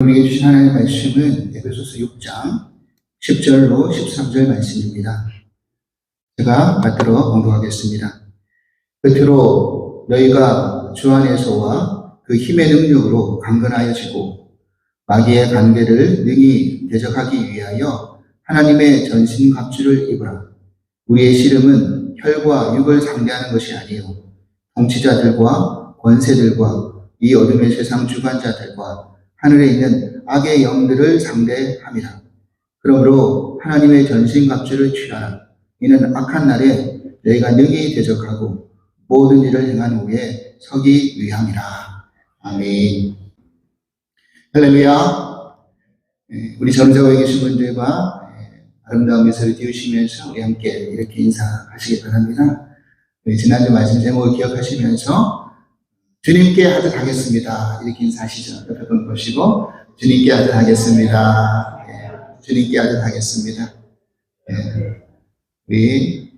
우리에게 주신 하나님의 말씀은 에베소서 6장 10절로 13절 말씀입니다. 제가 받들어 공부하겠습니다. 끝으로 너희가 주 안에서와 그 힘의 능력으로 강건하여지고 마귀의 관계를 능히 대적하기 위하여 하나님의 전신갑주를 입으라. 우리의 씨름은 혈과 육을 상대하는 것이 아니요 통치자들과 권세들과 이 어둠의 세상 주관자들과 하늘에 있는 악의 영들을 상대함이라. 그러므로 하나님의 전신갑주를 취하라. 이는 악한 날에 너희가 능히 대적하고 모든 일을 행한 후에 서기 위함이라. 아멘. 할렐루야. 우리 전사에 계신 분들과 아름다운 미소를 띄우시면서 우리 함께 이렇게 인사하시기 바랍니다. 지난주 말씀 제목을 기억하시면서 주님께 하듯 하겠습니다. 이렇게 인사하시죠. 옆에 분 보시고 주님께 하듯 하겠습니다. 주님께 하듯 하겠습니다. 우리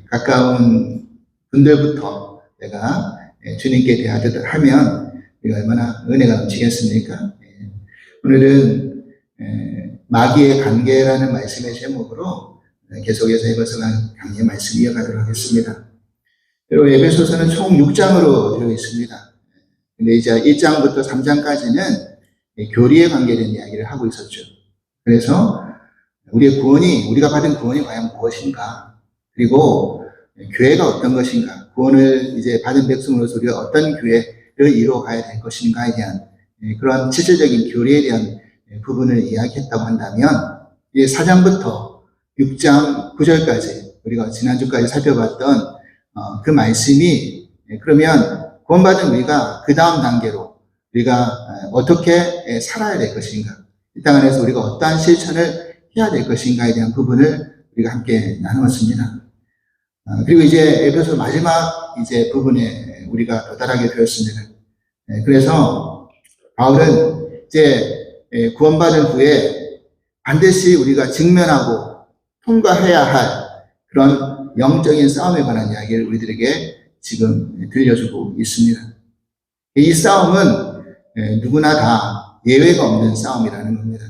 가까운 분들부터 내가 주님께 대하듯 하면 우리가 얼마나 은혜가 넘치겠습니까? 오늘은 마귀의 관계라는 말씀의 제목으로 계속해서 에베소 강의 말씀 이어가도록 하겠습니다. 그리고 에베소서는 총 6장으로 되어 있습니다. 근데 이제 1장부터 3장까지는 교리에 관계된 이야기를 하고 있었죠. 그래서 우리가 받은 구원이 과연 무엇인가? 그리고 교회가 어떤 것인가? 구원을 이제 받은 백성으로서 우리가 어떤 교회를 이루어가야 될 것인가에 대한 그런 실질적인 교리에 대한 부분을 이야기했다고 한다면, 이제 4장부터 6장 9절까지 우리가 지난주까지 살펴봤던 그 말씀이, 그러면 구원받은 우리가 그 다음 단계로 우리가 어떻게 살아야 될 것인가, 이 땅 안에서 우리가 어떠한 실천을 해야 될 것인가에 대한 부분을 우리가 함께 나누었습니다. 그리고 이제 에베소 마지막 이제 부분에 우리가 도달하게 되었습니다. 그래서 바울은 이제 구원받은 후에 반드시 우리가 직면하고 통과해야 할 그런 영적인 싸움에 관한 이야기를 우리들에게 지금 들려주고 있습니다. 이 싸움은 누구나 다 예외가 없는 싸움이라는 겁니다.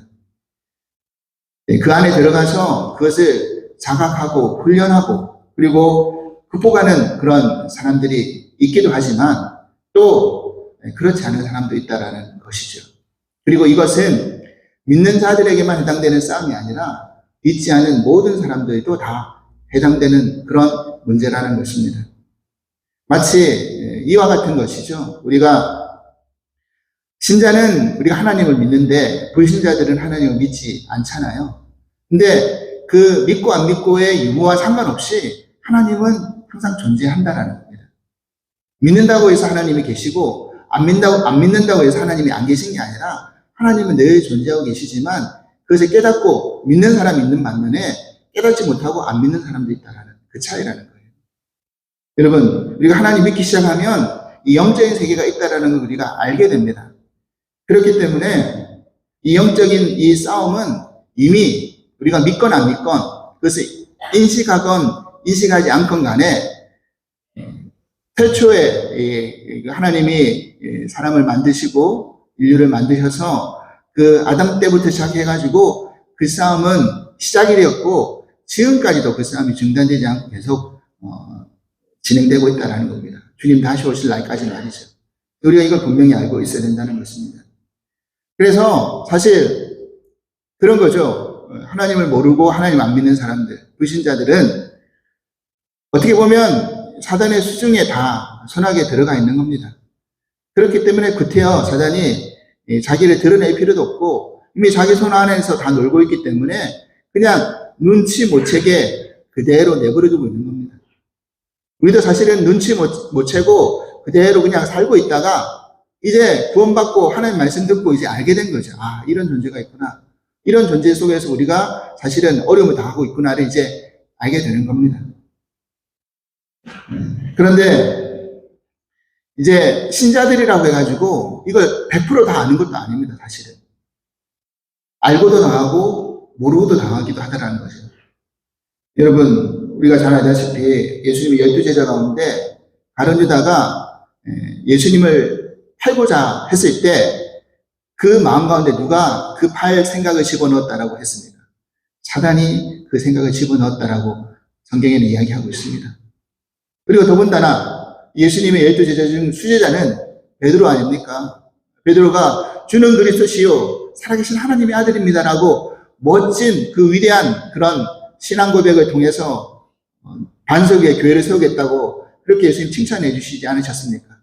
그 안에 들어가서 그것을 자각하고 훈련하고 그리고 극복하는 그런 사람들이 있기도 하지만 또 그렇지 않은 사람도 있다라는 것이죠. 그리고 이것은 믿는 자들에게만 해당되는 싸움이 아니라 믿지 않은 모든 사람들도 다 해당되는 그런 문제라는 것입니다. 마치 이와 같은 것이죠. 신자는 우리가 하나님을 믿는데 불신자들은 하나님을 믿지 않잖아요. 근데 그 믿고 안 믿고의 유무와 상관없이 하나님은 항상 존재한다라는 겁니다. 믿는다고 해서 하나님이 계시고 안 믿는다고 해서 하나님이 안 계신 게 아니라 하나님은 늘 존재하고 계시지만 그것을 깨닫고 믿는 사람이 있는 반면에 깨닫지 못하고 안 믿는 사람도 있다라는 그 차이라는 거예요. 여러분, 우리가 하나님 믿기 시작하면 이 영적인 세계가 있다라는 걸 우리가 알게 됩니다. 그렇기 때문에 이 영적인 이 싸움은 이미 우리가 믿건 안 믿건 그것을 인식하건 인식하지 않건 간에 태초에 하나님이 사람을 만드시고 인류를 만드셔서 그 아담 때부터 시작해가지고 그 싸움은 시작이 되었고 지금까지도 그 싸움이 중단되지 않고 계속 진행되고 있다는 겁니다. 주님 다시 오실 날까지 말이죠. 우리가 이걸 분명히 알고 있어야 된다는 것입니다. 그래서 사실 그런 거죠. 하나님을 모르고 하나님 안 믿는 사람들, 불신자들은 어떻게 보면 사단의 수중에 다 선하게 들어가 있는 겁니다. 그렇기 때문에 구태여 사단이 자기를 드러낼 필요도 없고 이미 자기 손 안에서 다 놀고 있기 때문에 그냥 눈치 못 채게 그대로 내버려두고 있는 겁니다. 우리도 사실은 눈치 못 채고 그대로 그냥 살고 있다가 이제 구원받고 하나님 말씀 듣고 이제 알게 된 거죠. 아, 이런 존재가 있구나. 이런 존재 속에서 우리가 사실은 어려움을 당하고 있구나를 이제 알게 되는 겁니다. 그런데 이제 신자들이라고 해가지고 이걸 100% 다 아는 것도 아닙니다. 사실은 알고도 당하고 모르고도 당하기도 하더라는 거죠. 여러분, 우리가 잘 알다시피 예수님이 12제자 가운데 가룟 유다가 예수님을 팔고자 했을 때 그 마음 가운데 누가 급할 생각을 집어넣었다라고 했습니까? 사단이 그 생각을 집어넣었다라고 성경에는 이야기하고 있습니다. 그리고 더군다나 예수님의 12제자 중 수제자는 베드로 아닙니까? 베드로가 주는 그리스도시요 살아계신 하나님의 아들입니다라고 멋진 그 위대한 그런 신앙 고백을 통해서 반석 위에 교회를 세우겠다고 그렇게 예수님 칭찬해 주시지 않으셨습니까?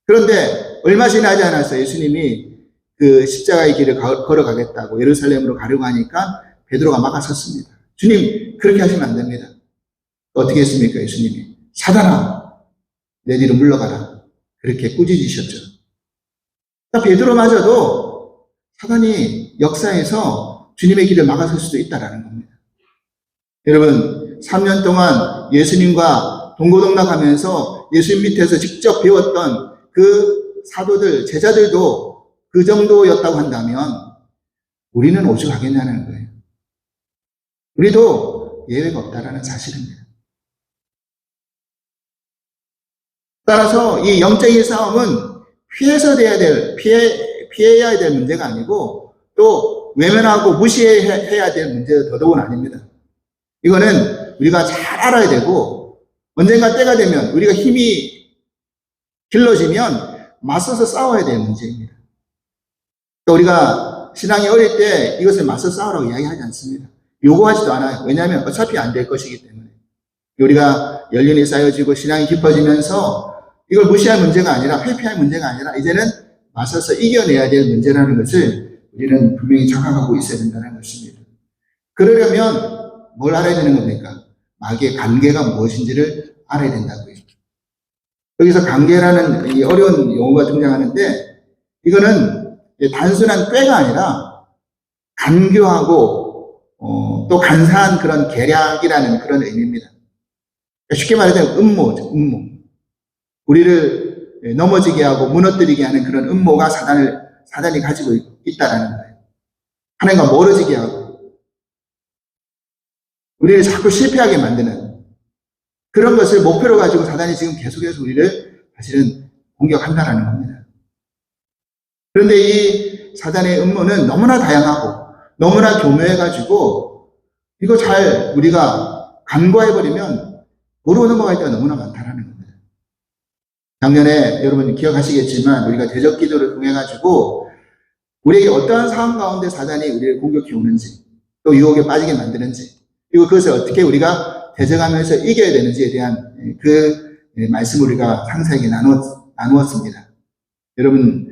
그런데 얼마 지나지 않았어요. 예수님이 그 십자가의 길을 걸어가겠다고 예루살렘으로 가려고 하니까 베드로가 막아섰습니다. 주님, 그렇게 하시면 안 됩니다. 어떻게 했습니까? 예수님이 사단아, 내 뒤로 물러가라. 그렇게 꾸짖으셨죠. 그러니까 베드로마저도 사단이 역사에서 주님의 길을 막아설 수도 있다는 겁니다. 여러분, 3년 동안 예수님과 동고동락하면서 예수님 밑에서 직접 배웠던 그 사도들, 제자들도 그 정도였다고 한다면 우리는 오죽하겠냐는 거예요. 우리도 예외가 없다라는 사실입니다. 따라서 이 영적인 싸움은 피해야 될 문제가 아니고 또 외면하고 무시해야 될 문제가 더더욱 아닙니다. 이거는 우리가 잘 알아야 되고 언젠가 때가 되면 우리가 힘이 길러지면 맞서서 싸워야 될 문제입니다. 우리가 신앙이 어릴 때 이것을 맞서 싸우라고 이야기하지 않습니다. 요구하지도 않아요. 왜냐하면 어차피 안 될 것이기 때문에. 우리가 연륜이 쌓여지고 신앙이 깊어지면서 이걸 무시할 문제가 아니라 회피할 문제가 아니라 이제는 맞서서 이겨내야 될 문제라는 것을 우리는 분명히 자각하고 있어야 된다는 것입니다. 그러려면 뭘 알아야 되는 겁니까? 마귀의 관계가 무엇인지를 알아야 된다고요. 여기서 관계라는 이 어려운 용어가 등장하는데 이거는 단순한 꾀가 아니라 간교하고 또 간사한 그런 계략이라는 그런 의미입니다. 쉽게 말하자면 음모죠, 음모. 우리를 넘어지게 하고 무너뜨리게 하는 그런 음모가 사단이 가지고 있다라는 거예요. 하나님과 멀어지게 하고 우리를 자꾸 실패하게 만드는 그런 것을 목표로 가지고 사단이 지금 계속해서 우리를 사실은 공격한다라는 겁니다. 그런데 이 사단의 음모는 너무나 다양하고 너무나 교묘해가지고 이거 잘 우리가 간과해버리면 모르고 넘어갈 때가 너무나 많다라는 겁니다. 작년에 여러분 기억하시겠지만 우리가 대적 기도를 통해가지고 우리에게 어떠한 상황 가운데 사단이 우리를 공격해 오는지 또 유혹에 빠지게 만드는지 그리고 그것을 어떻게 우리가 대적하면서 이겨야 되는지에 대한 그 말씀을 우리가 상세하게 나누었습니다. 여러분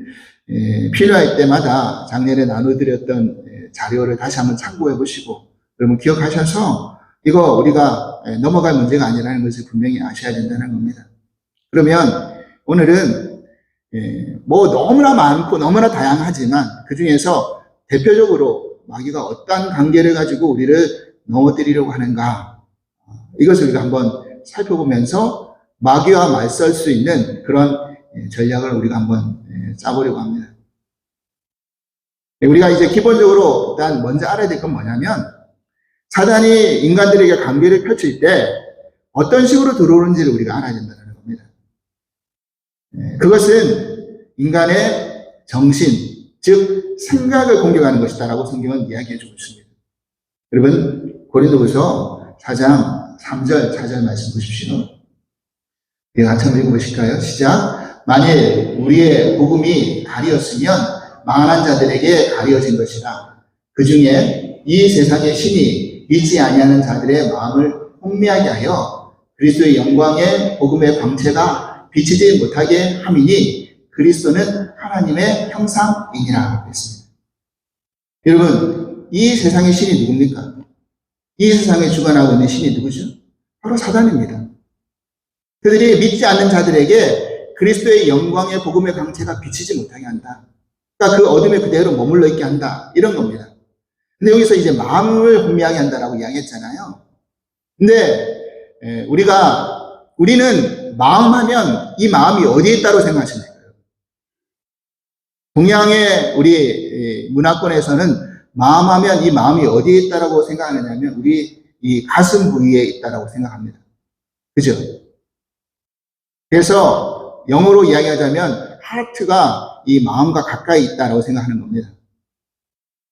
필요할 때마다 작년에 나눠드렸던 자료를 다시 한번 참고해 보시고 여러분 기억하셔서 이거 우리가 넘어갈 문제가 아니라는 것을 분명히 아셔야 된다는 겁니다. 그러면 오늘은 뭐 너무나 많고 너무나 다양하지만 그 중에서 대표적으로 마귀가 어떤 관계를 가지고 우리를 넘어뜨리려고 하는가 이것을 우리가 한번 살펴보면서 마귀와 맞설 수 있는 그런 전략을 우리가 한번 짜보려고 합니다. 우리가 이제 기본적으로 일단 먼저 알아야 될 건 뭐냐면 사단이 인간들에게 관계를 펼칠 때 어떤 식으로 들어오는지를 우리가 알아야 된다는 겁니다. 그것은 인간의 정신, 즉 생각을 공격하는 것이다라고 성경은 이야기해 주고 있습니다. 여러분 고린도후서 4장 3절 4절 말씀 보십시오. 우리가 같이 한번 읽어보실까요? 시작. 만일 우리의 복음이 가리었으면 망한 자들에게 가리어진 것이라. 그 중에 이 세상의 신이 믿지 아니하는 자들의 마음을 혼미하게 하여 그리스도의 영광의 복음의 광채가 비치지 못하게 함이니 그리스도는 하나님의 형상이니라 했습니다. 여러분 이 세상의 신이 누굽니까? 이 세상에 주관하고 있는 신이 누구죠? 바로 사단입니다. 그들이 믿지 않는 자들에게 그리스도의 영광의 복음의 광채가 비치지 못하게 한다. 그러니까 그 어둠에 그대로 머물러 있게 한다. 이런 겁니다. 근데 여기서 이제 마음을 혼미하게 한다라고 이야기했잖아요. 근데 우리는 마음 하면 이 마음이 어디에 있다고 생각하십니까? 동양의 우리 문화권에서는 마음 하면 이 마음이 어디에 있다고 생각하느냐면 우리 이 가슴 부위에 있다고 생각합니다. 그죠? 그래서 영어로 이야기하자면 하트가 이 마음과 가까이 있다라고 생각하는 겁니다.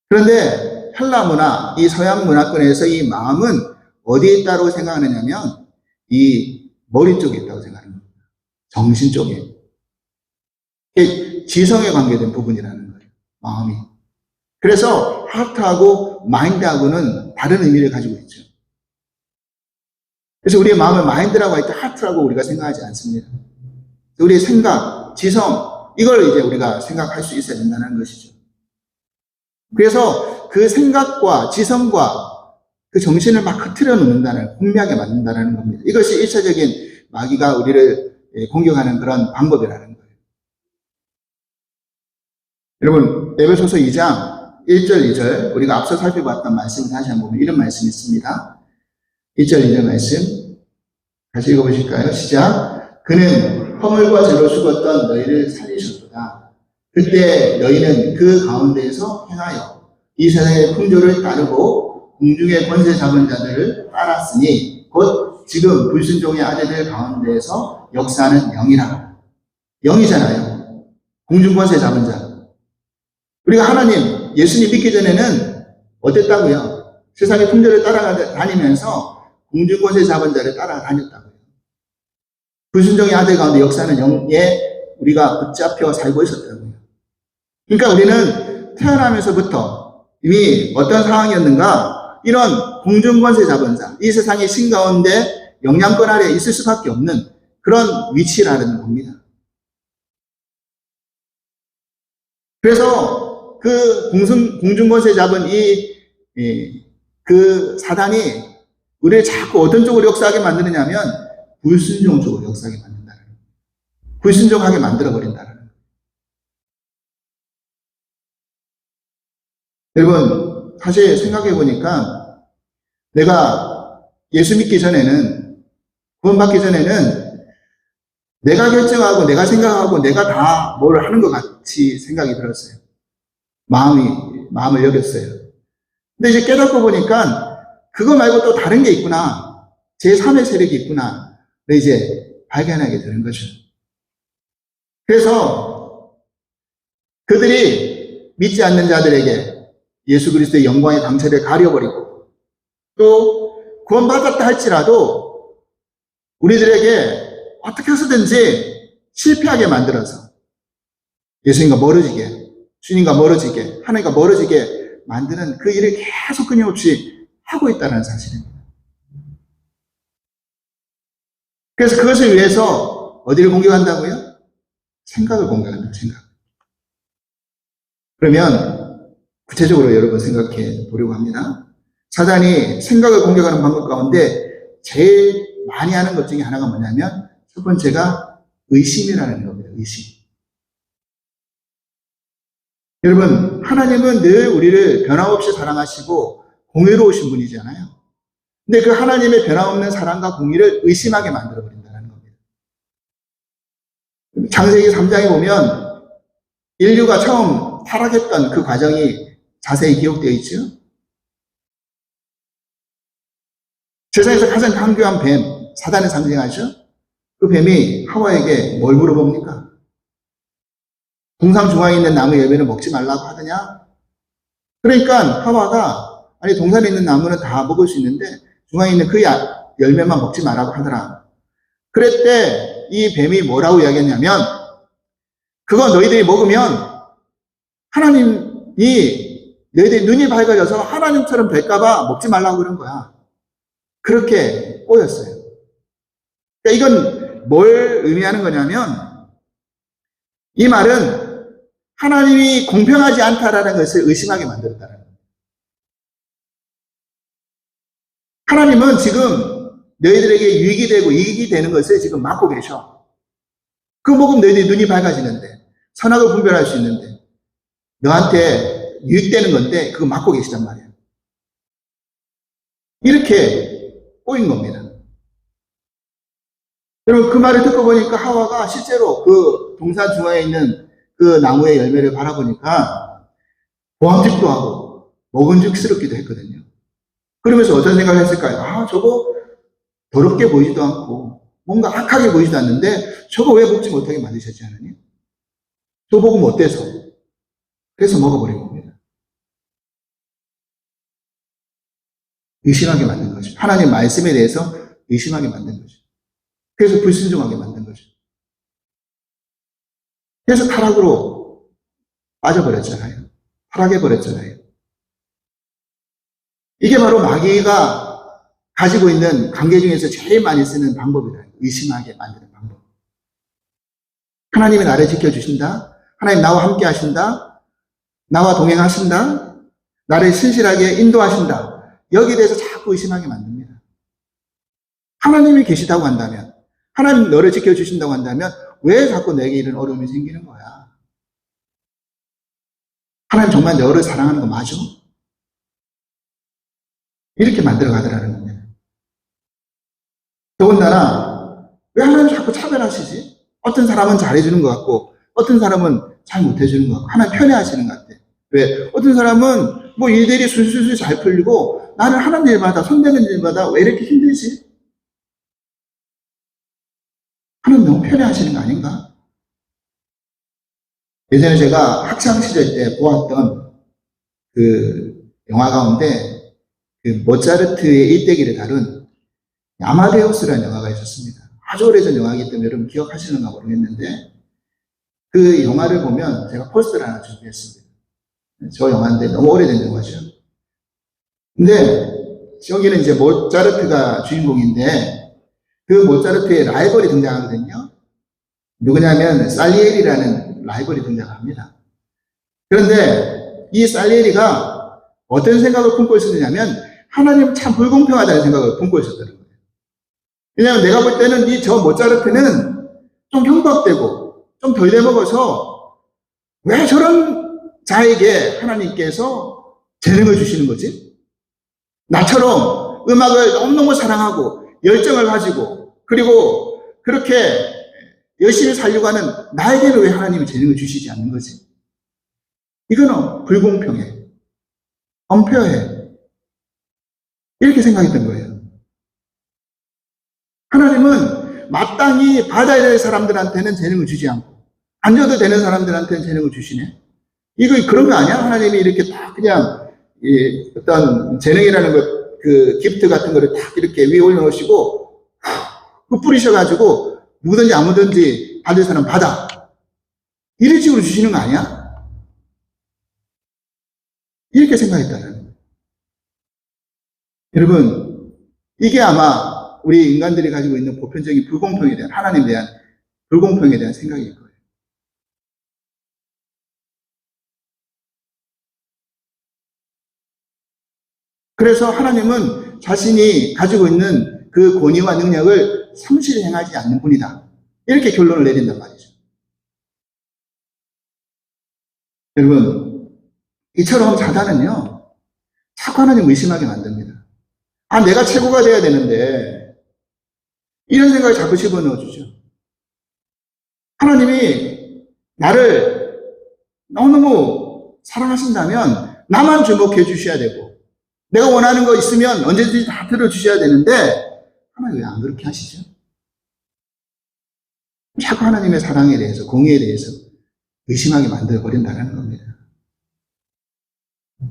그런데 헬라 문화, 이 서양 문화권에서 이 마음은 어디에 있다고 생각하느냐면 이 머리 쪽에 있다고 생각하는 겁니다. 정신 쪽에. 이게 지성에 관계된 부분이라는 거예요. 마음이. 그래서 하트하고 마인드하고는 다른 의미를 가지고 있죠. 그래서 우리의 마음을 마인드라고 할 때 하트라고 우리가 생각하지 않습니다. 우리의 생각, 지성, 이걸 이제 우리가 생각할 수 있어야 된다는 것이죠. 그래서 그 생각과 지성과 그 정신을 막 흐트려 놓는다는, 혼미하게 만든다는 겁니다. 이것이 1차적인 마귀가 우리를 공격하는 그런 방법이라는 거예요. 여러분, 에베소서 2장 1절, 2절, 우리가 앞서 살펴봤던 말씀을 다시 한번 보면 이런 말씀이 있습니다. 1절, 2절 말씀 다시 읽어보실까요? 시작. 그는 허물과 죄로 죽었던 너희를 살리셨도다. 그때 너희는 그 가운데에서 행하여 이 세상의 풍조를 따르고 공중의 권세 잡은 자들을 따랐으니 곧 지금 불순종의 아들들 가운데에서 역사하는 영이라. 영이잖아요. 공중 권세 잡은 자. 우리가 하나님, 예수님 믿기 전에는 어땠다고요? 세상의 풍조를 따라다니면서 공중 권세 잡은 자를 따라다녔다고요. 불순종의 아들 가운데 역사하는 영에 우리가 붙잡혀 살고 있었다고요. 그러니까 우리는 태어나면서부터 이미 어떤 상황이었는가, 이런 공중권세 잡은 자, 이 세상의 신 가운데 영향권 아래에 있을 수밖에 없는 그런 위치라는 겁니다. 그래서 그 공중권세 잡은 그 사단이 우리를 자꾸 어떤 쪽으로 역사하게 만드느냐면 불순종 쪽으로 역사하게 만든다는 거예요. 불순종하게 만들어버린다는 거예요. 여러분, 사실 생각해보니까 내가 예수 믿기 전에는, 구원받기 전에는 내가 결정하고 내가 생각하고 내가 다 뭘 하는 것 같이 생각이 들었어요. 마음을 여겼어요. 근데 이제 깨닫고 보니까 그거 말고 또 다른 게 있구나. 제3의 세력이 있구나. 이제 발견하게 되는 거죠. 그래서 그들이 믿지 않는 자들에게 예수 그리스도의 영광의 강체를 가려버리고 또 구원받았다 할지라도 우리들에게 어떻게 해서든지 실패하게 만들어서 예수님과 멀어지게, 주님과 멀어지게, 하나님과 멀어지게 만드는 그 일을 계속 끊임없이 하고 있다는 사실입니다. 그래서 그것을 위해서 어디를 공격한다고요? 생각을 공격한다, 생각. 그러면 구체적으로 여러분 생각해 보려고 합니다. 사단이 생각을 공격하는 방법 가운데 제일 많이 하는 것 중에 하나가 뭐냐면 첫 번째가 의심이라는 겁니다. 의심. 여러분, 하나님은 늘 우리를 변함없이 사랑하시고 공의로우신 분이잖아요. 근데 그 하나님의 변함없는 사랑과 공의를 의심하게 만들어버린다는 겁니다. 창세기 3장에 보면 인류가 처음 타락했던 그 과정이 자세히 기록되어 있죠. 세상에서 가장 강교한 뱀, 사단을 상징하죠. 그 뱀이 하와에게 뭘 물어봅니까? 동상 중앙에 있는 나무 열매를 먹지 말라고 하더냐? 그러니까 하와가 아니 동산에 있는 나무는 다 먹을 수 있는데 중앙에 있는 그 열매만 먹지 말라고 하더라. 그랬대 이 뱀이 뭐라고 이야기했냐면 그거 너희들이 먹으면 하나님이 너희들이 눈이 밝아져서 하나님처럼 될까봐 먹지 말라고 그런 거야. 그렇게 꼬였어요. 그러니까 이건 뭘 의미하는 거냐면 이 말은 하나님이 공평하지 않다라는 것을 의심하게 만들었다는 거예요. 하나님은 지금 너희들에게 유익이 되고 이익이 되는 것을 지금 막고 계셔. 그거 먹으면 너희들이 눈이 밝아지는데 선악을 분별할 수 있는데 너한테 유익되는 건데 그거 막고 계시단 말이에요. 이렇게 꼬인 겁니다. 여러분 그 말을 듣고 보니까 하와가 실제로 그 동산 중앙에 있는 그 나무의 열매를 바라보니까 보암직도 하고 먹은직스럽기도 했거든요. 그러면서 어떤 생각을 했을까요? 아 저거 더럽게 보이지도 않고 뭔가 악하게 보이지도 않는데 저거 왜 먹지 못하게 만드셨지 하나님? 또 먹으면 어때서? 그래서 먹어버린 겁니다. 의심하게 만든 거죠. 하나님 말씀에 대해서 의심하게 만든 거죠. 그래서 불순종하게 만든 거죠. 그래서 타락으로 빠져버렸잖아요. 타락해버렸잖아요. 이게 바로 마귀가 가지고 있는 관계 중에서 제일 많이 쓰는 방법이다. 의심하게 만드는 방법. 하나님이 나를 지켜주신다. 하나님 나와 함께 하신다. 나와 동행하신다. 나를 신실하게 인도하신다. 여기에 대해서 자꾸 의심하게 만듭니다. 하나님이 계시다고 한다면, 하나님 너를 지켜주신다고 한다면 왜 자꾸 내게 이런 어려움이 생기는 거야? 하나님 정말 너를 사랑하는 거 맞아? 이렇게 만들어 가더라는 겁니다. 더군다나 왜 하나님 자꾸 차별하시지? 어떤 사람은 잘해주는 것 같고 어떤 사람은 잘 못해주는 것 같고 하나님 편애하시는 것 같아. 왜? 어떤 사람은 뭐 일들이 술술술 잘 풀리고 나는 하는 일마다 손대는 일마다 왜 이렇게 힘들지? 하나님 너무 편애하시는 거 아닌가? 예전에 제가 학창시절 때 보았던 그 영화 가운데 그 모차르트의 일대기를 다룬 아마데우스라는 영화가 있었습니다. 아주 오래전 영화이기 때문에 여러분 기억하시는가 모르겠는데 그 영화를 보면 제가 포스터를 하나 준비했습니다. 저 영화인데 너무 오래된 영화죠. 근데 여기는 이제 모차르트가 주인공인데 그 모차르트의 라이벌이 등장하거든요. 누구냐면 살리에리라는 라이벌이 등장합니다. 그런데 이 살리에리가 어떤 생각을 품고 있었느냐면 하나님 참 불공평하다는 생각을 품고 있었다는 거예요. 왜냐하면 내가 볼 때는 이 저 모차르트는 좀 형박되고 좀 덜 돼먹어서 왜 저런 자에게 하나님께서 재능을 주시는 거지? 나처럼 음악을 너무너무 사랑하고 열정을 가지고 그리고 그렇게 열심히 살려고 하는 나에게는 왜 하나님이 재능을 주시지 않는 거지? 이거는 불공평해. 엄폐해. 이렇게 생각했던 거예요. 하나님은 마땅히 받아야 될 사람들한테는 재능을 주지 않고 안 줘도 되는 사람들한테는 재능을 주시네. 이거 그런 거 아니야? 하나님이 이렇게 딱 그냥 어떤 재능이라는 것, 그 기프트 같은 거를 딱 이렇게 위에 올려놓으시고 그 뿌리셔가지고 누구든지 아무든지 받을 사람 받아. 이런 식으로 주시는 거 아니야? 이렇게 생각했다는 거예요. 여러분, 이게 아마 우리 인간들이 가지고 있는 보편적인 불공평에 대한, 하나님에 대한 불공평에 대한 생각일 거예요. 그래서 하나님은 자신이 가지고 있는 그 권위와 능력을 성실히 행하지 않는 분이다. 이렇게 결론을 내린단 말이죠. 여러분, 이처럼 사단은요, 자꾸 하나님 의심하게 만듭니다. 아, 내가 최고가 돼야 되는데, 이런 생각을 자꾸 집어넣어 주죠. 하나님이 나를 너무너무 사랑하신다면, 나만 주목해 주셔야 되고, 내가 원하는 거 있으면 언제든지 다 들어주셔야 되는데, 하나님 왜 안 그렇게 하시죠? 자꾸 하나님의 사랑에 대해서, 공의에 대해서 의심하게 만들어버린다는 겁니다.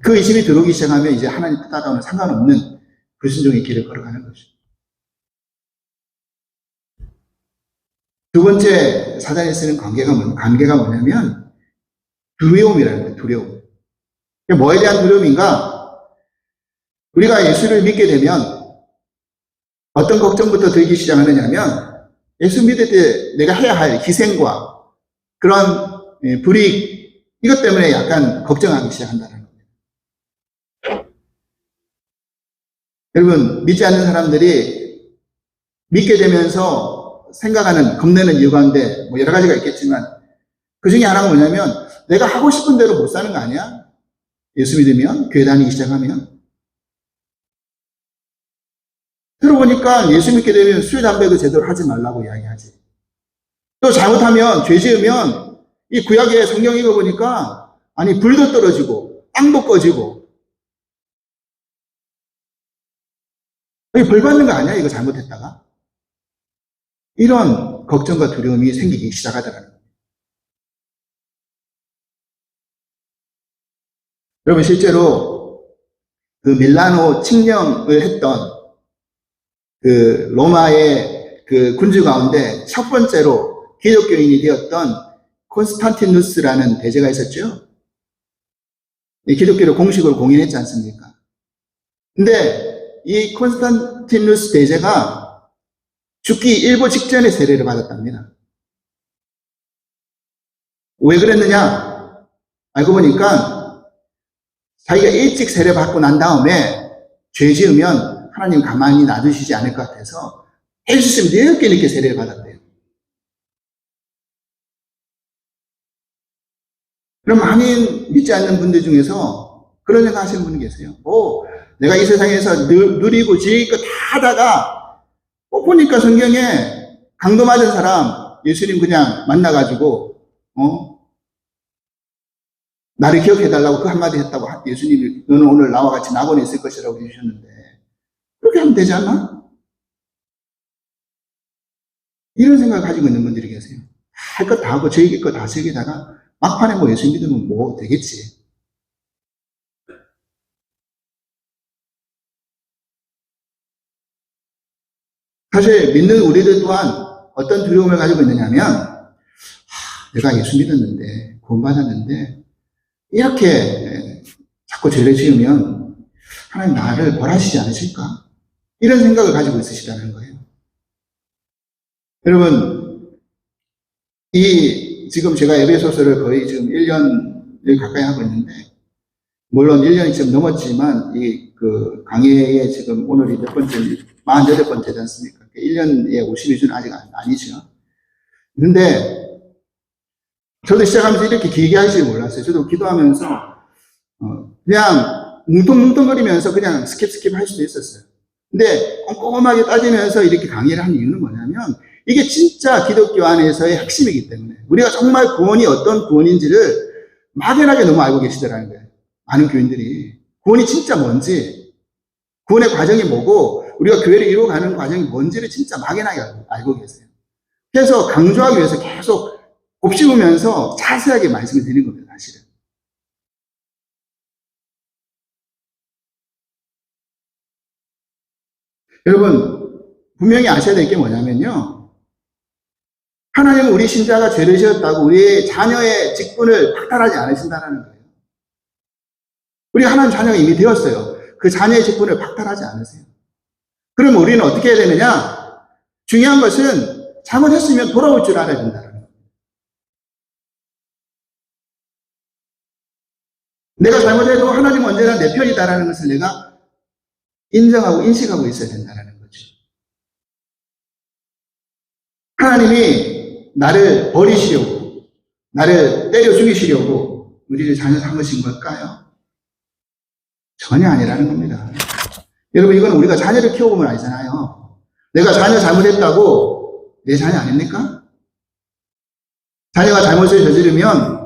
그 의심이 들어오기 시작하면 이제 하나님 뜻하다고는 상관없는 불순종의 길을 걸어가는 거죠. 두 번째 사단이 쓰는 관계가 뭐냐면 두려움이라는 거예요. 두려움. 뭐에 대한 두려움인가? 우리가 예수를 믿게 되면 어떤 걱정부터 들기 시작하느냐면 예수 믿을 때 내가 해야 할 희생과 그런 불이익 이것 때문에 약간 걱정하기 시작한다는 겁니다. 여러분 믿지 않는 사람들이 믿게 되면서 생각하는 겁내는 이유 가운데 뭐 여러 가지가 있겠지만 그 중에 하나가 뭐냐면 내가 하고 싶은 대로 못 사는 거 아니야? 예수 믿으면 교회 다니기 시작하면 들어보니까 예수 믿게 되면 술, 담배도 제대로 하지 말라고 이야기하지. 또 잘못하면, 죄 지으면, 이 구약의 성경 읽어보니까, 아니, 불도 떨어지고, 땅도 꺼지고. 이거 벌 받는 거 아니야? 이거 잘못했다가? 이런 걱정과 두려움이 생기기 시작하더라고요. 여러분, 실제로 그 밀라노 칙령을 했던 그 로마의 그 군주 가운데 첫 번째로 기독교인이 되었던 콘스탄티누스라는 대제가 있었죠. 이 기독교를 공식으로 공인했지 않습니까? 근데 이 콘스탄티누스 대제가 죽기 일보 직전에 세례를 받았답니다. 왜 그랬느냐? 알고 보니까 자기가 일찍 세례 받고 난 다음에 죄 지으면 하나님 가만히 놔두시지 않을 것 같아서 해주시면 늦게 세례를 받았대요. 그럼 많이 믿지 않는 분들 중에서 그런 생각 하시는 분이 계세요. 내가 이 세상에서 누리고 지을 거 다 하다가 보니까 성경에 강도 맞은 사람 예수님 그냥 만나가지고 나를 기억해달라고 그 한마디 했다고 예수님이 너는 오늘 나와 같이 낙원에 있을 것이라고 해주셨는데 그렇게 하면 되지 않나? 이런 생각을 가지고 있는 분들이 계세요. 할 것 다 하고 저에게 거 다 새기다가 막판에 예수 믿으면 뭐 되겠지. 사실 믿는 우리들 또한 어떤 두려움을 가지고 있느냐면 내가 예수 믿었는데 구원받았는데 이렇게 자꾸 죄를 지으면 하나님 나를 벌하시지 않으실까? 이런 생각을 가지고 있으시다는 거예요. 여러분, 지금 제가 에베소서를 거의 지금 1년을 가까이 하고 있는데, 물론 1년이 지금 넘었지만, 그 강의에 지금 오늘이 몇 번째, 48번째지 않습니까? 1년에 52주는 아직 아니죠. 근데, 저도 시작하면서 이렇게 길게 할 줄 몰랐어요. 저도 기도하면서, 그냥 뭉뚱뭉뚱거리면서 그냥 스킵 할 수도 있었어요. 근데 꼼꼼하게 따지면서 이렇게 강의를 한 이유는 뭐냐면, 이게 진짜 기독교 안에서의 핵심이기 때문에 우리가 정말 구원이 어떤 구원인지를 막연하게 너무 알고 계시더라는 거예요. 많은 교인들이 구원이 진짜 뭔지, 구원의 과정이 뭐고 우리가 교회를 이루어가는 과정이 뭔지를 진짜 막연하게 알고 계세요. 그래서 강조하기 위해서 계속 곱씹으면서 자세하게 말씀을 드리는 겁니다. 사실은 여러분 분명히 아셔야 될 게 뭐냐면요, 하나님은 우리 신자가 죄를 지었다고 우리의 자녀의 직분을 박탈하지 않으신다는 거예요. 우리 하나님 자녀가 이미 되었어요. 그 자녀의 직분을 박탈하지 않으세요. 그럼 우리는 어떻게 해야 되느냐? 중요한 것은 잘못했으면 돌아올 줄 알아야 된다는 거예요. 내가 잘못해도 하나님은 언제나 내 편이다라는 것을 내가 인정하고 인식하고 있어야 된다는 거죠. 하나님이 나를 버리시려고, 나를 때려 죽이시려고 우리를 자녀 삼으신 걸까요? 전혀 아니라는 겁니다. 여러분, 이건 우리가 자녀를 키워보면 알잖아요. 내가 자녀 잘못했다고 내 자녀 아닙니까? 자녀가 잘못을 저지르면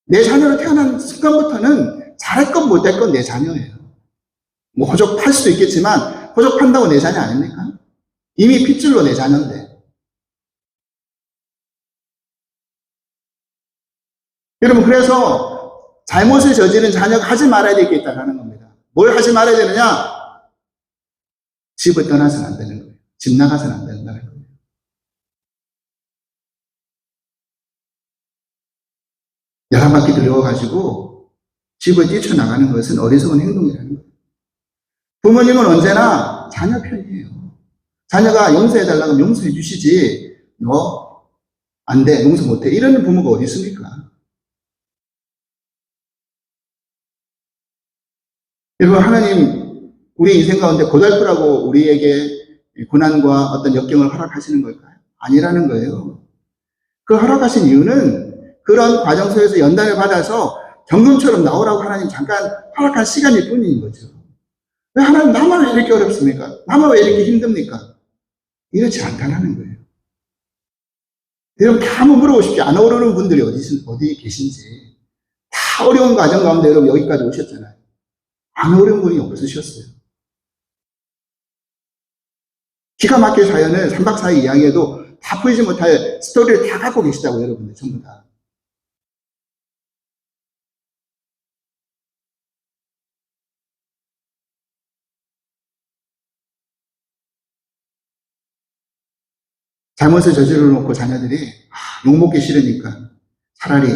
내 자녀로 태어난 순간부터는 잘할 건 못할 건 내 자녀예요. 뭐 호적할 수도 있겠지만 호적한다고 내 자녀 아닙니까? 이미 핏줄로 내 자녀인데. 여러분, 그래서 잘못을 저지른 자녀가 하지 말아야 될 게 있다는 겁니다. 뭘 하지 말아야 되느냐? 집을 떠나서는 안 되는 거예요. 집 나가서는 안 된다는 거예요. 열한 바퀴 들어가가지고 집을 뛰쳐나가는 것은 어리석은 행동이라는 거예요. 부모님은 언제나 자녀 편이에요. 자녀가 용서해달라고 하면 용서해 주시지, 너 안 돼, 용서 못해, 이러는 부모가 어디 있습니까? 여러분, 하나님 우리 인생 가운데 고달프라고 우리에게 고난과 어떤 역경을 허락하시는 걸까요? 아니라는 거예요. 그 허락하신 이유는 그런 과정 속에서 연단을 받아서 경금처럼 나오라고 하나님 잠깐 허락한 시간일 뿐인 거죠. 왜 하나님 나만 왜 이렇게 어렵습니까? 나만 왜 이렇게 힘듭니까? 이렇지 않다는 거예요. 여러분, 다 한번 물어보십시오. 안 어려운 분들이 어디 계신지. 다 어려운 과정 가운데 여러분 여기까지 오셨잖아요. 안 어려운 분이 없으셨어요. 기가 막힐 사연을 3박 4일 이야기해도 다 풀지 못할 스토리를 다 갖고 계시다고, 여러분들 전부 다. 잘못을 저질러 놓고 자녀들이 욕먹기 싫으니까 차라리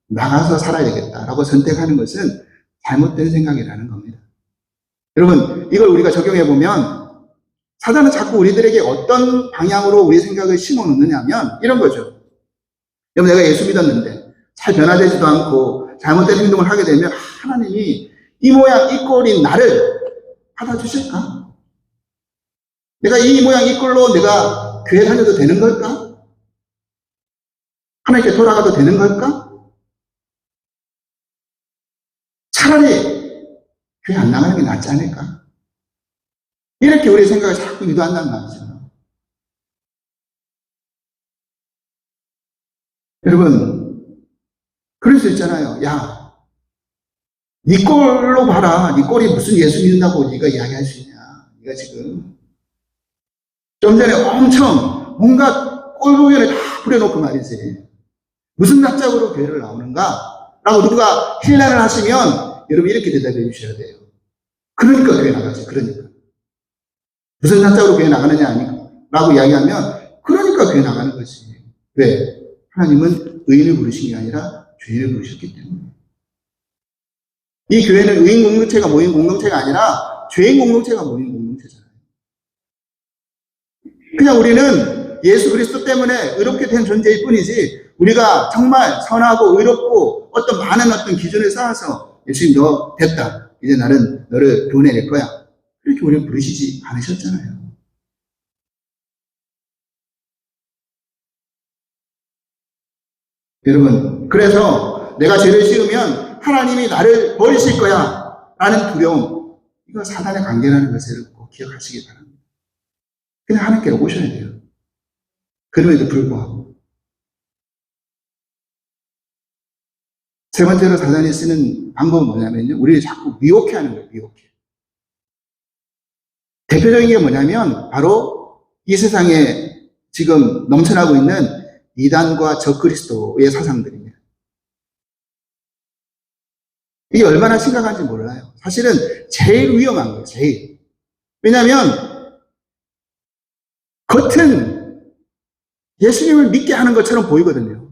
나가서 살아야 되겠다라고 선택하는 것은 잘못된 생각이라는 겁니다. 여러분, 이걸 우리가 적용해 보면 사단은 자꾸 우리들에게 어떤 방향으로 우리 생각을 심어 놓느냐 하면 이런 거죠. 여러분, 내가 예수 믿었는데 잘 변화되지도 않고 잘못된 행동을 하게 되면 하나님이 이 모양 이 꼴인 나를 받아주실까? 내가 이 모양 이 꼴로 내가 교회 다녀도 되는 걸까? 하나님께 돌아가도 되는 걸까? 차라리 교회 안 나가는 게 낫지 않을까? 이렇게 우리의 생각을 자꾸 유도한단 말이죠. 여러분, 그럴 수 있잖아요. 야, 네 꼴로 봐라. 네 꼴이 무슨 예수 믿는다고 네가 이야기할 수 있냐. 네가 지금 좀 전에 엄청 뭔가 꼴보기를 다 부려놓고 말이지. 무슨 낯짝으로 교회를 나오는가? 라고 누가 힐난을 하시면 여러분 이렇게 대답해 주셔야 돼요. 그러니까 교회 나가지. 그러니까. 무슨 낯짝으로 교회 나가느냐 라고 이야기하면 그러니까 교회 나가는 거지. 왜? 하나님은 의인을 부르신 게 아니라 죄인을 부르셨기 때문에. 이 교회는 의인 공동체가 모인 공동체가 아니라 죄인 공동체가 모인 공동체잖아요. 그냥 우리는 예수 그리스도 때문에 의롭게 된 존재일 뿐이지 우리가 정말 선하고 의롭고 어떤 많은 어떤 기준을 쌓아서 예수님 너 됐다. 이제 나는 너를 구원해낼 거야. 그렇게 우리를 부르시지 않으셨잖아요. 여러분, 그래서 내가 죄를 지으면 하나님이 나를 버리실 거야 라는 두려움, 이거 사단의 관계라는 것을 꼭 기억하시기 바랍니다. 그냥 하나님께 오셔야 돼요. 그럼에도 불구하고. 세 번째로 사단이 쓰는 방법은 뭐냐면요, 우리를 자꾸 미혹해 하는 거예요. 미혹해. 대표적인 게 뭐냐면 바로 이 세상에 지금 넘쳐나고 있는 이단과 적그리스도의 사상들입니다. 이게 얼마나 심각한지 몰라요. 사실은 제일 위험한 거예요. 제일. 왜냐하면 겉은 예수님을 믿게 하는 것처럼 보이거든요.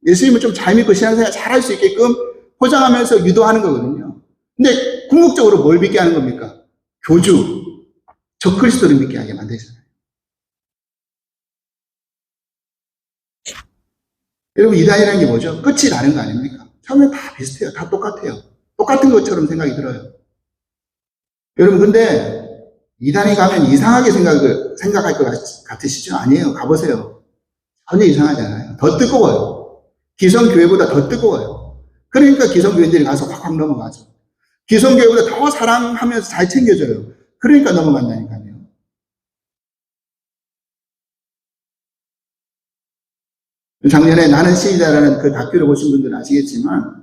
예수님을 좀 잘 믿고 신앙생활 잘 할 수 있게끔 포장하면서 유도하는 거거든요. 근데 궁극적으로 뭘 믿게 하는 겁니까? 교주, 적그리스도를 믿게 하게 만들잖아요. 여러분, 이단이라는 게 뭐죠? 끝이 나는 거 아닙니까? 처음엔 다 비슷해요. 다 똑같아요. 똑같은 것처럼 생각이 들어요. 여러분, 근데 이단에 가면 이상하게 생각할 것 같으시죠? 아니에요. 가보세요. 전혀 이상하지 않아요. 더 뜨거워요. 기성교회보다 더 뜨거워요. 그러니까 기성교회들이 가서 확확 넘어가죠. 기성교회보다 더 사랑하면서 잘 챙겨줘요. 그러니까 넘어간다니까요. 작년에 나는 시이다라는 그 다큐를 보신 분들은 아시겠지만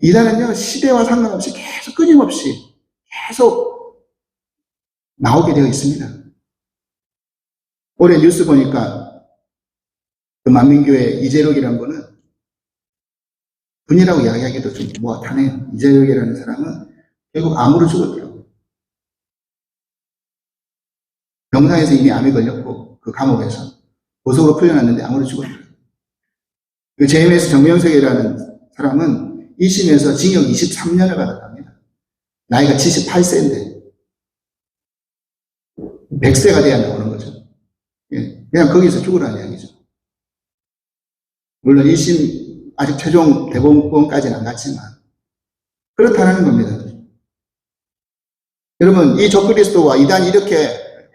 이단은요, 시대와 상관없이 계속 끊임없이 계속 나오게 되어 있습니다. 올해 뉴스 보니까 그 만민교회 이재록이라는 분은, 분이라고 이야기하기도 좀 뭐하네요. 이재록이라는 사람은 결국 암으로 죽었더라고요. 병상에서 이미 암이 걸렸고 그 감옥에서 보석으로 풀려났는데 암으로 죽었더라고요. 그 JMS 정명석이라는 사람은 1심에서 징역 23년을 받았답니다. 나이가 78세인데 100세가 돼야 나오는 거죠. 그냥 거기서 죽으라는 이야기죠. 물론 1심 아직 최종 대법원까지는 안 갔지만 그렇다는 겁니다. 여러분, 이 적그리스도와 이단이 이렇게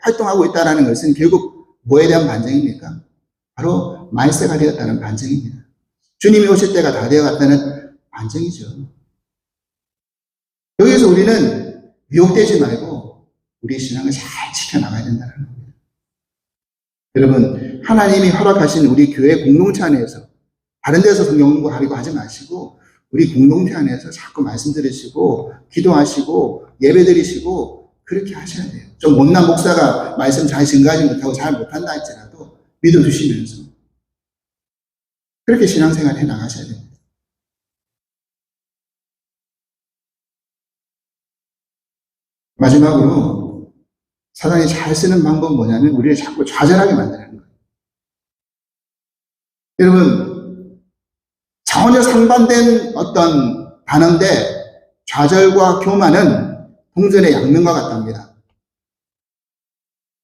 활동하고 있다는 것은 결국 뭐에 대한 반증입니까? 바로 말세가 되었다는 반증입니다. 주님이 오실 때가 다 되어갔다는 반증이죠. 여기서 우리는 미혹되지 말고 우리의 신앙을 잘 지켜나가야 된다는 겁니다. 여러분, 하나님이 허락하신 우리 교회 공동체 안에서 다른 데서 성경 공부하려고 하지 마시고 우리 공동체 안에서 자꾸 말씀 들으시고 기도하시고 예배 드리시고 그렇게 하셔야 돼요. 좀 못난 목사가 말씀 잘 증가하지 못하고 잘 못한다 할지라도 믿어주시면서 그렇게 신앙생활 해 나가셔야 됩니다. 마지막으로 사단이 잘 쓰는 방법은 뭐냐면 우리를 자꾸 좌절하게 만드는 거예요. 여러분, 전혀 상반된 어떤 단어인데 좌절과 교만은 동전의 양면과 같답니다.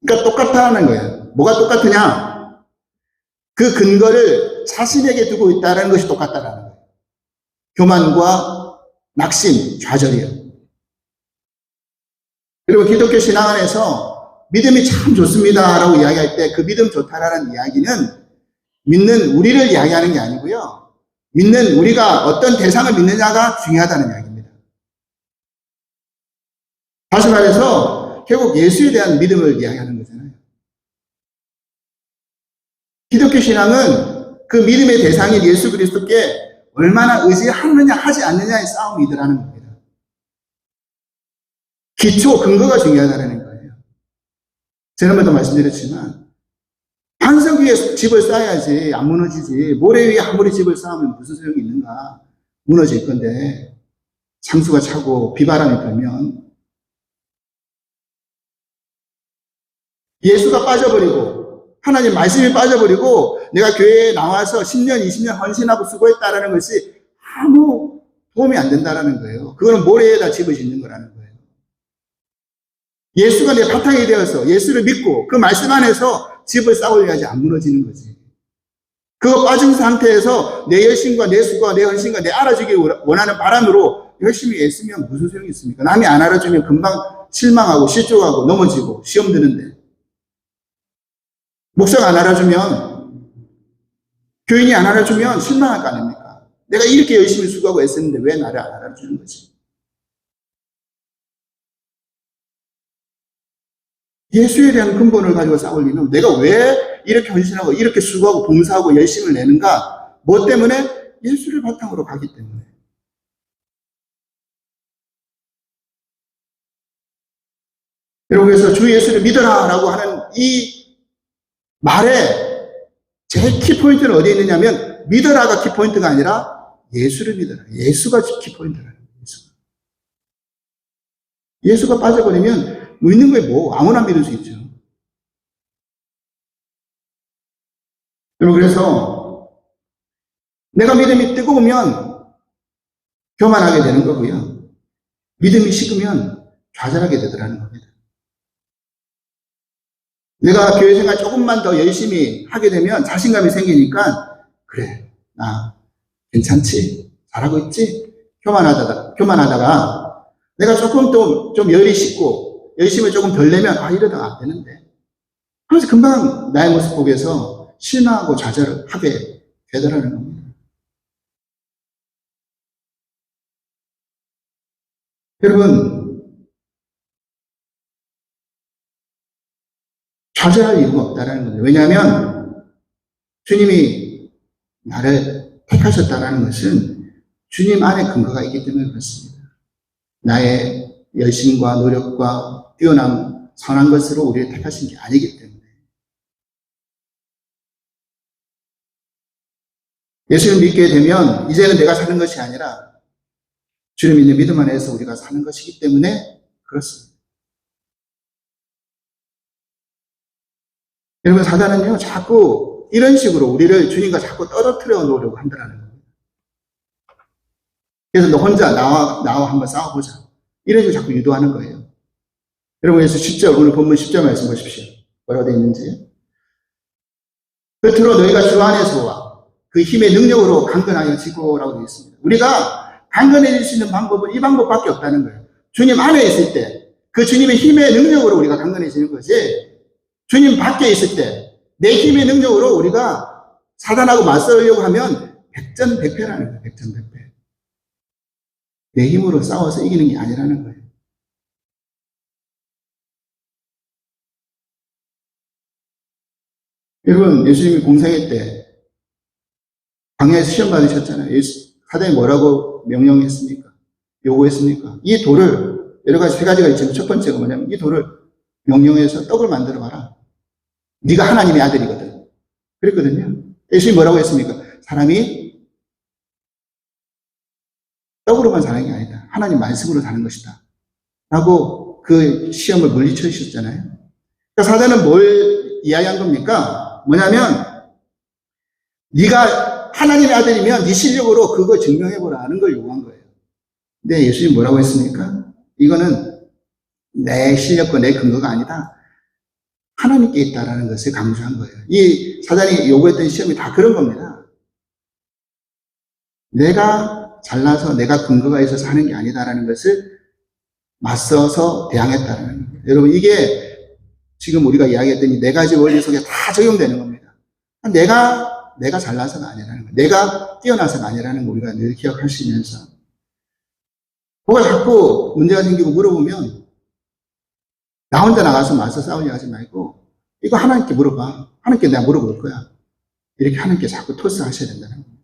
그러니까 똑같다는 거예요. 뭐가 똑같으냐? 그 근거를 자신에게 두고 있다는 것이 똑같다는 거예요. 교만과 낙심, 좌절이에요. 그리고 기독교 신앙 안에서 믿음이 참 좋습니다 라고 이야기할 때 그 믿음 좋다라는 이야기는 믿는 우리를 이야기하는 게 아니고요. 믿는 우리가 어떤 대상을 믿느냐가 중요하다는 이야기입니다. 다시 말해서 결국 예수에 대한 믿음을 이야기하는 거잖아요. 기독교 신앙은 그 믿음의 대상인 예수 그리스도께 얼마나 의지하느냐 하지 않느냐의 싸움이더라는 겁니다. 기초, 근거가 중요하다는 거예요. 지난번에도 말씀드렸지만 반석 위에 집을 쌓아야지 안 무너지지. 모래 위에 아무리 집을 쌓으면 무슨 소용이 있는가. 무너질 건데 상수가 차고 비바람이 불면 예수가 빠져버리고 하나님 말씀이 빠져버리고 내가 교회에 나와서 10년, 20년 헌신하고 수고했다라는 것이 아무 도움이 안 된다라는 거예요. 그거는 모래에다 집을 짓는 거라는 거예요. 예수가 내 바탕이 되어서 예수를 믿고 그 말씀 안에서 집을 쌓아야지 안 무너지는 거지. 그거 빠진 상태에서 내 열심과 내 수고와 내 헌신과 내 알아주기 원하는 바람으로 열심히 애쓰면 무슨 소용이 있습니까? 남이 안 알아주면 금방 실망하고 실족하고 넘어지고 시험 드는데 목사가 안 알아주면 교인이 안 알아주면 실망할 거 아닙니까? 내가 이렇게 열심히 수고하고 애쓰는데 왜 나를 안 알아주는 거지? 예수에 대한 근본을 가지고 싸울 리는 내가 왜 이렇게 헌신하고 이렇게 수고하고 봉사하고 열심을 내는가? 뭐 때문에? 예수를 바탕으로 가기 때문에. 여러분, 그래서 주 예수를 믿어라 라고 하는 이 말에 제일 키포인트는 어디에 있느냐면 믿어라가 키포인트가 아니라 예수를 믿어라. 예수가 키포인트라는 거예요. 예수가 빠져버리면 믿는 거에 뭐 아무나 믿을 수 있죠. 여러분, 그래서 내가 믿음이 뜨거우면 교만하게 되는 거고요. 믿음이 식으면 좌절하게 되더라는 겁니다. 내가 교회 생활 조금만 더 열심히 하게 되면 자신감이 생기니까 그래, 나 괜찮지? 잘하고 있지? 교만하다가 내가 조금 또 좀 열이 식고 열심히 조금 덜 내면 이러다가 안 되는데 그래서 금방 나의 모습 보면서 실망하고 좌절하게 되더라는 겁니다. 여러분, 좌절할 이유가 없다는 거죠. 왜냐하면 주님이 나를 택하셨다는 것은 주님 안에 근거가 있기 때문에 그렇습니다. 나의 열심과 노력과 뛰어난 선한 것으로 우리를 택하신 게 아니기 때문에. 예수를 믿게 되면 이제는 내가 사는 것이 아니라 주님 믿는 믿음 안에서 우리가 사는 것이기 때문에 그렇습니다. 여러분, 사단은요 자꾸 이런 식으로 우리를 주님과 자꾸 떨어뜨려 놓으려고 한다는 거예요. 그래서 너 혼자 나와 한번 싸워보자. 이런 식으로 자꾸 유도하는 거예요. 여러분, 그래서 10절, 오늘 본문 10절 말씀 보십시오. 뭐라고 되어 있는지. 끝으로 너희가 주 안에서와 그 힘의 능력으로 강건하여 지고라고 되어 있습니다. 우리가 강건해질 수 있는 방법은 이 방법밖에 없다는 거예요. 주님 안에 있을 때 그 주님의 힘의 능력으로 우리가 강건해지는 거지, 주님 밖에 있을 때 내 힘의 능력으로 우리가 사단하고 맞서려고 하면 백전백패라는 거예요. 백전백패. 내 힘으로 싸워서 이기는 게 아니라는 거예요. 여러분, 예수님이 공생애 때 광야에서 시험 받으셨잖아요. 사단이 뭐라고 명령했습니까? 요구했습니까? 이 돌을, 여러 가지 세 가지가 있지만 첫 번째가 뭐냐면 이 돌을 명령해서 떡을 만들어 봐라. 네가 하나님의 아들이거든. 그랬거든요. 예수님이 뭐라고 했습니까? 사람이 떡으로만 사는 게 아니다. 하나님 말씀으로 사는 것이다. 라고 그 시험을 물리쳐 주셨잖아요. 그러니까 사단은 뭘 이야기한 겁니까? 뭐냐면 네가 하나님의 아들이면 네 실력으로 그거 증명해보라는 걸 요구한 거예요. 근데 예수님 뭐라고 했습니까? 이거는 내 실력과 내 근거가 아니다. 하나님께 있다라는 것을 강조한 거예요. 이 사단이 요구했던 시험이 다 그런 겁니다. 내가 잘나서 내가 근거가 있어서 하는 게 아니다라는 것을 맞서서 대항했다는 거예요. 여러분, 이게 지금 우리가 이야기했던 이 네 가지 원리 속에 다 적용되는 겁니다. 내가 잘나서가 아니라는 거예요. 내가 뛰어나서가 아니라는 거 우리가 늘 기억하시면서 뭐가 자꾸 문제가 생기고 물어보면 나 혼자 나가서 맞서 싸우려 하지 말고 이거 하나님께 물어봐. 하나님께 내가 물어볼 거야. 이렇게 하나님께 자꾸 토스하셔야 된다는 거예요.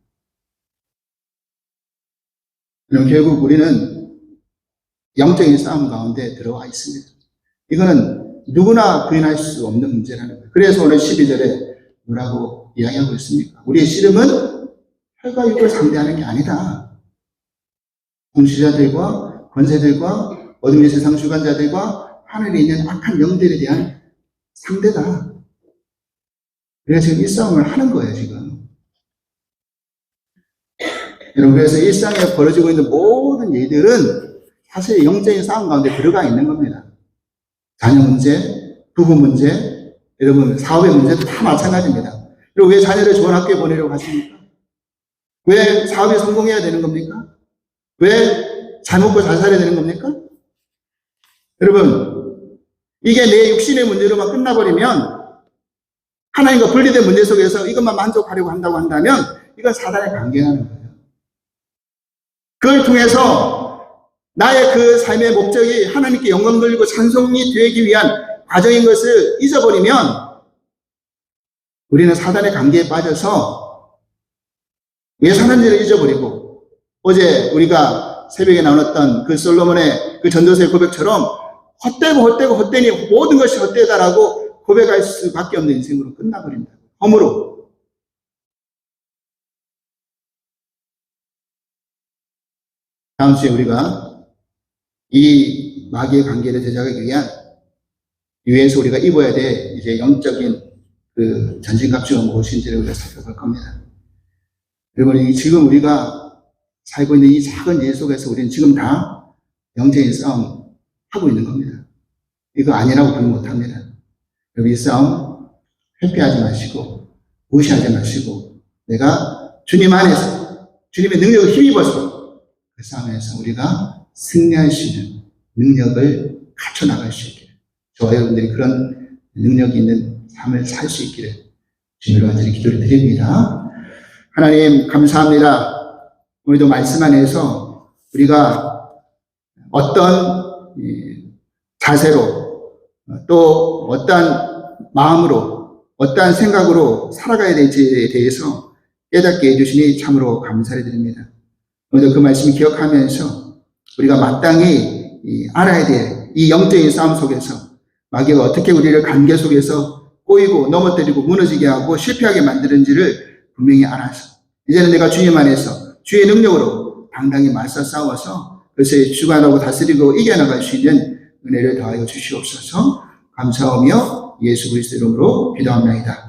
그럼 결국 우리는 영적인 싸움 가운데 들어와 있습니다. 이거는 누구나 부인할 수 없는 문제라는 거예요. 그래서 오늘 12절에 뭐라고 이야기하고 있습니까? 우리의 씨름은 혈과 육을 상대하는 게 아니다. 군수자들과 권세들과 어둠의 세상 주관자들과 하늘에 있는 악한 영들에 대한 상대다. 우리가 지금 이 싸움을 하는 거예요, 지금. 여러분, 그래서 일상에 벌어지고 있는 모든 일들은 사실 영적인 싸움 가운데 들어가 있는 겁니다. 자녀 문제, 부부 문제, 여러분 사업의 문제도 다 마찬가지입니다. 그리고 왜 자녀를 좋은 학교에 보내려고 하십니까? 왜 사업이 성공해야 되는 겁니까? 왜 잘 먹고 잘 살아야 되는 겁니까? 여러분, 이게 내 육신의 문제로만 끝나버리면 하나님과 분리된 문제 속에서 이것만 만족하려고 한다고 한다면 이건 사단의 관계라는 거예요. 그걸 통해서 나의 그 삶의 목적이 하나님께 영광 돌리고 찬송이 되기 위한 과정인 것을 잊어버리면 우리는 사단의 관계에 빠져서 왜 사는지를 잊어버리고 어제 우리가 새벽에 나눴던 그 솔로몬의 그 전도서의 고백처럼 헛되니 모든 것이 헛되다라고 고백할 수밖에 없는 인생으로 끝나버린다. 허물로. 다음 주에 우리가 이 마귀의 관계를 대적하기 위한 위에서 우리가 입어야 될 이제 영적인 그 전신갑주가 무엇인지를 우리가 살펴볼 겁니다. 여러분, 지금 우리가 살고 있는 이 작은 일 속에서 우리는 지금 다 영적인 싸움 하고 있는 겁니다. 이거 아니라고 부인 못합니다. 여러분, 이 싸움 회피하지 마시고 무시하지 마시고 내가 주님 안에서 주님의 능력을 힘입어서 그 싸움에서 우리가 승리할 수 있는 능력을 갖춰 나갈 수 있기를, 저와 여러분들이 그런 능력이 있는 삶을 살 수 있기를 주님으로 간절히 기도를 드립니다. 하나님 감사합니다. 오늘도 말씀 안에서 우리가 어떤 자세로 또 어떤 마음으로 어떤 생각으로 살아가야 될지에 대해서 깨닫게 해주시니 참으로 감사를 드립니다. 오늘도 그 말씀을 기억하면서 우리가 마땅히 알아야 될 이 영적인 싸움 속에서 마귀가 어떻게 우리를 관계 속에서 꼬이고 넘어뜨리고 무너지게 하고 실패하게 만드는지를 분명히 알아서 이제는 내가 주님 안에서 주의 능력으로 당당히 맞서 싸워서 그것을 주관하고 다스리고 이겨나갈 수 있는 은혜를 더하여 주시옵소서. 감사하며 예수 그리스도 이름으로 기도합니다.